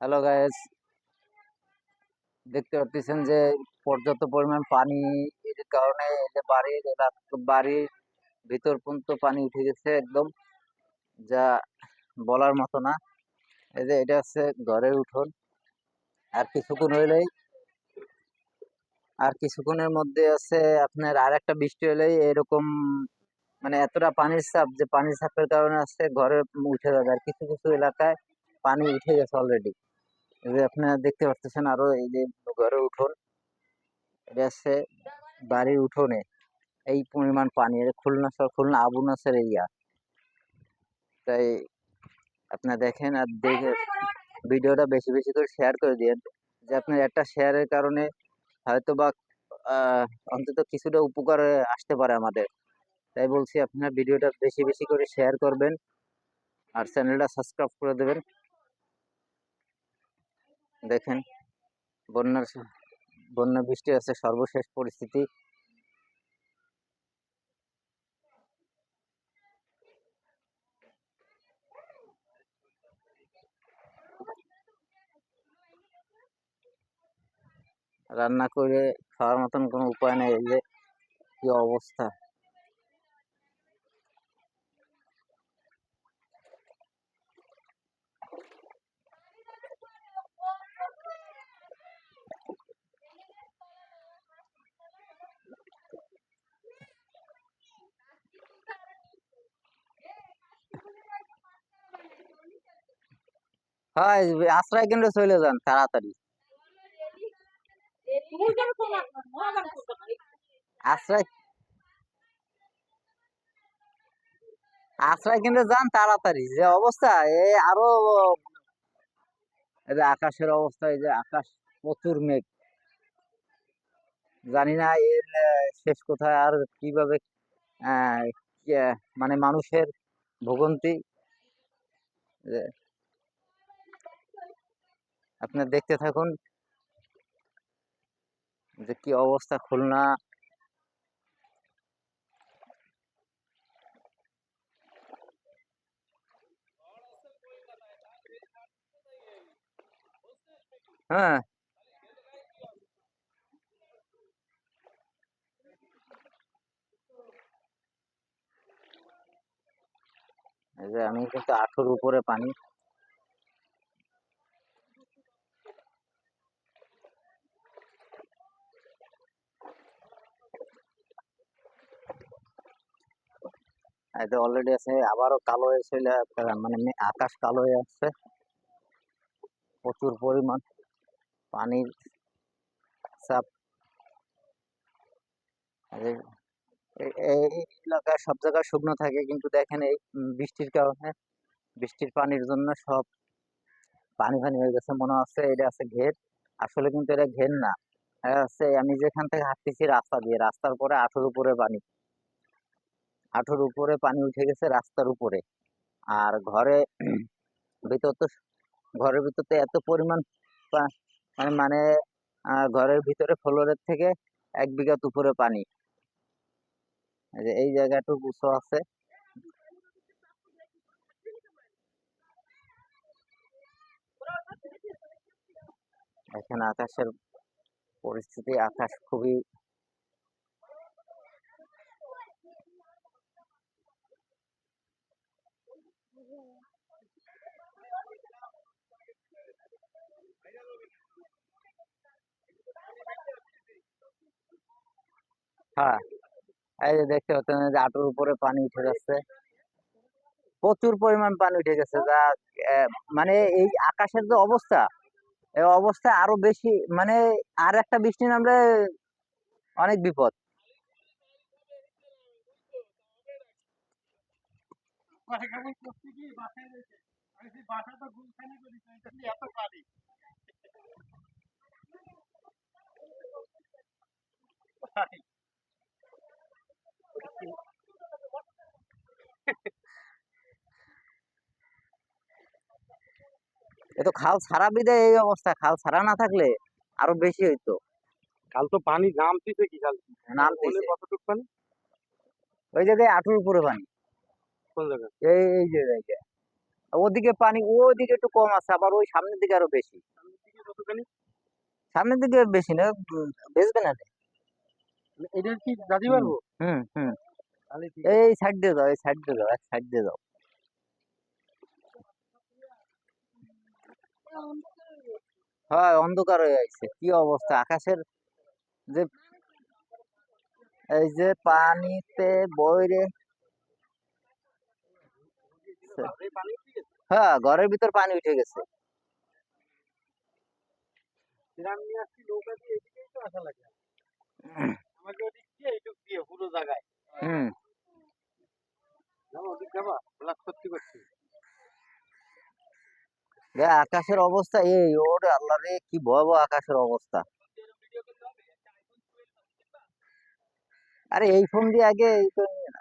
Hello guys, দেখতে পাচ্ছেন যে পর্যাপ্ত পরিমাণ পানি এর কারণে এই যে বাড়ির ভিতর পর্যন্ত পানি উঠে গেছে একদম, যা বলার মতো না। এই যে এটা হচ্ছে ঘরের উঠোন। আর কিছুক্ষণ হইলেই আর কিছুক্ষণের মধ্যে আছে আপনার আর একটা বৃষ্টি হলেই এরকম, মানে এতটা পানির চাপ যে পানির চাপের কারণে আছে ঘরে উঠে যাবে। আর কিছু কিছু এলাকায় পানি উঠে গেছে অলরেডি। এই যে আপনারা দেখতে পাচ্ছেন আরো এই যে ঘরের উঠোন, এটা হচ্ছে বাড়ির উঠোনে এই পরিমাণ পানি। এটা খুলনা আবু নাসের এরিয়া। তাই আপনারা দেখেন আর দেখে ভিডিওটা বেশি বেশি করে শেয়ার করে দিয়েন, যে আপনার একটা শেয়ারের কারণে হয়তো বা আহ, অন্তত কিছুটা উপকার আসতে পারে আমাদের। তাই বলছি আপনার ভিডিওটা বেশি বেশি করে শেয়ার করবেন আর চ্যানেলটা সাবস্ক্রাইব করে দেবেন। দেখেন বন্যার বন্যা বৃষ্টি আছে, সর্বশেষ পরিস্থিতি। রান্না করে খাওয়ার মতন কোনো উপায় নেই। এই যে কি অবস্থা! হয়, আশ্রয় কেন্দ্রে চলে যান তাড়াতাড়ি। আশ্রয় আশ্রয় কেন্দ্রে যান তাড়াতাড়ি, যে অবস্থা আরো। এই যে আকাশের অবস্থা, এই যে আকাশ প্রচুর মেঘ। জানি না এর শেষ কোথায় আর কিভাবে আহ, মানে মানুষের ভোগান্তি। যে আপনি দেখতে থাকুন যে কি অবস্থা খুলনা। হ্যাঁ, এই যে আমি কিন্তু 18 উপরে পানি। এই যে অলরেডি আছে, আবারও কালো হয়ে চলে মানে আকাশ কালো হয়ে আসছে। প্রচুর পরিমাণ পানির চাপ। এই যে এই এলাকায় সব জায়গায় শুকনো থাকে, কিন্তু দেখেন এই বৃষ্টির কারণে, বৃষ্টির পানির জন্য সব পানি ফানি হয়ে গেছে। মনে হচ্ছে এটা আছে ঘের, আসলে কিন্তু এটা ঘের না। এটা হচ্ছে আমি যেখান থেকে হাঁটতেছি রাস্তা দিয়ে, রাস্তার পরে 18 উপরে পানি, 18 উপরে পানি উঠে গেছে রাস্তার উপরে। আর ভিতর তো ঘরের ভিতর তো এত পরিমাণ মানে মানে ঘরের ভিতরে ফ্লোরের থেকে 1 বিঘা উপরে পানি। এই যে এই জায়গাটুকু উঁচু আছে। এখানে আকাশের পরিস্থিতি, আকাশ খুবই। হ্যাঁ, এই যে দেখতে পাচ্ছেন যে 18 উপরে পানি উঠে যাচ্ছে, প্রচুর পরিমাণ পানি উঠে গেছে। যা আহ, মানে এই আকাশের যে অবস্থা, এই অবস্থা আরো বেশি, মানে আর একটা বৃষ্টি নামলে অনেক বিপদ। এ তো খাল ছাড়া বিদায় এই অবস্থা, খাল ছাড়া না থাকলে আরো বেশি হইতো। কাল তো পানি নামতিছে কি কাল? নামতেছে কতটুকু পানি? ওই জায়গায় 18 উপরে পানি। কোন জায়গায়? এই যে জায়গায় ওদিকে পানি ওদিকে একটু কম আছে, আবার ওই সামনের দিকে আরো বেশি। সামনের দিকে কতখানি? সামনের দিকে বেশি না, বেচবে না রে। এটা কি দাদি হুম পারবো? হুম হুম। তাহলে ঠিক আছে। এই সাইড দিয়ে যাও, এই সাইড দিয়ে যাও, এক সাইড দিয়ে যাও। হ্যাঁ, অন্ধকার হয়ে আছে, কি অবস্থা আকাশের, যে এই যে পানিতে বইরে। ঘরে পানি উঠে গেছে। হ্যাঁ, ঘরের ভিতর পানি উঠে গেছে। গ্রাম নিয়ে আসছি নৌকা দিয়ে, এদিকেই তো আসা লাগে। আমাকে ওদিক দিয়ে এটুক দিয়ে পুরো জায়গায়। হুম। যাবো ওদিক যাবা? ব্লাস করতে করতে। আকাশের অবস্থা এই, ওরে আল্লাহ রে, কি ভয়াবহ আকাশের অবস্থা। আরে এই ফোন দিয়ে আগে এই করে নিয়ে নাও।